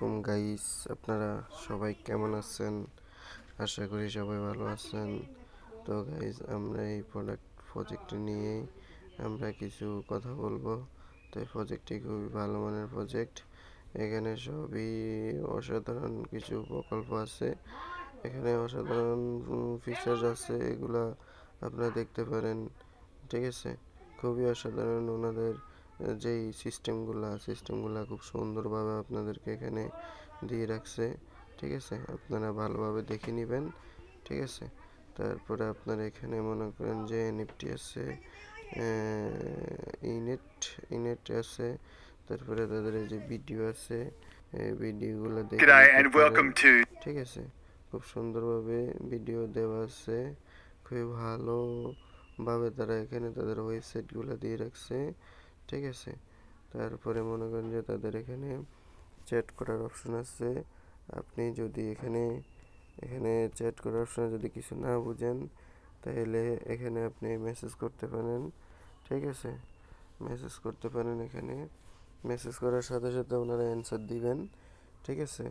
আলাইকুম গাইস, আপনারা সবাই কেমন আছেন? আশা করি সবাই ভালো আছেন। তো গাইস, আমরা এই প্রজেক্টটি নিয়েই আমরা কিছু কথা বলবো। তো এই প্রজেক্টটি খুবই ভালো মানের প্রজেক্ট। এখানে সবই অসাধারণ কিছু প্রকল্প আছে। এখানে অসাধারণ ফিচার্স আছে, এগুলা আপনারা দেখতে পারেন। ঠিক আছে, খুবই অসাধারণ। ওনাদের যেই সিস্টেমগুলা খুব সুন্দরভাবে আপনাদেরকে এখানে দিয়ে রাখছে। ঠিক আছে, আপনারা ভালোভাবে দেখে নেবেন। ঠিক আছে, তারপরে আপনারা এখানে মনে করেন যে এনএফটি আছে, ইনেট আছে, তারপরে তাদের এই যে ভিডিও আছে, এই ভিডিওগুলো দেখে নিতে পারেন। ঠিক আছে, খুব সুন্দরভাবে ভিডিও দেওয়া আছে, খুবই ভালোভাবে তারা এখানে তাদের ওয়েবসাইটগুলো দিয়ে রাখছে। ঠিক আছে, তারপরে মনে করেন যে তাদের এখানে চ্যাট করার অপশন আছে। আপনি যদি এখানে এখানে চ্যাট করার অপশনে যদি কিছু না বুঝেন, তাহলে এখানে আপনি মেসেজ করতে পারেন। ঠিক আছে, মেসেজ করতে পারেন। এখানে মেসেজ করার সাথে সাথে ওনারা অ্যান্সার দিবেন। ঠিক আছে,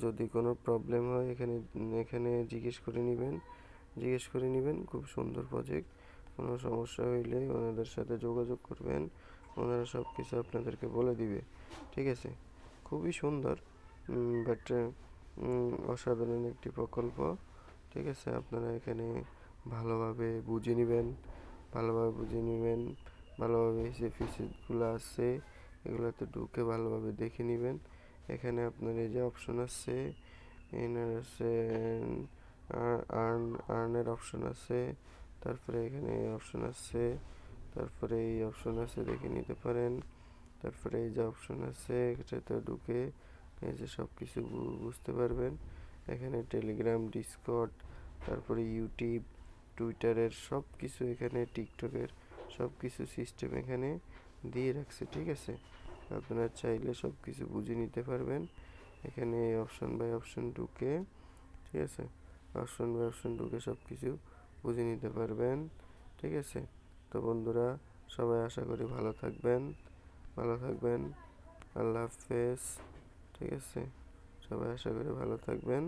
যদি কোনো প্রবলেম হয় এখানে এখানে জিজ্ঞেস করে নেবেন। খুব সুন্দর প্রজেক্ট। কোনো সমস্যা হইলে ওনাদের সাথে যোগাযোগ করবেন, ওনারা সব কিছু আপনাদেরকে বলে দিবে। ঠিক আছে, খুবই সুন্দর, বাট অসাধারণ একটি প্রকল্প। ঠিক আছে, আপনারা এখানে ভালোভাবে বুঝে নেবেন, ভালোভাবে যে ফিচারগুলো আছে এগুলোতে ঢুকে ভালোভাবে দেখে নেবেন। এখানে আপনার এই যে অপশন আছে, এনার আছে, আর্নের অপশন আছে, তারপরে এখানে অপশন আছে, তারপরে এই অপশন আছে, দেখে নিতে পারেন। তারপরে এই যে অপশন আছে, এটাতে ঢুকে এই যে সব কিছু বুঝতে পারবেন। এখানে টেলিগ্রাম, ডিসকর্ড, তারপরে ইউটিউব, টুইটারের সব কিছু, এখানে টিকটকের সব কিছু সিস্টেম এখানে দিয়ে রাখছে। ঠিক আছে, আপনারা চাইলে সব কিছু বুঝে নিতে পারবেন এখানে অপশন বাই অপশন ঢুকে। ঠিক আছে, অপশন বাই অপশন ঢুকে সব কিছু বুঝে নিতে পারবেন। ঠিক আছে, তো বন্ধুরা, সবাই আশা করি ভালো থাকবেন। আল্লাহ হাফেজ। ঠিক আছে, সবাই আশা করি ভালো থাকবেন।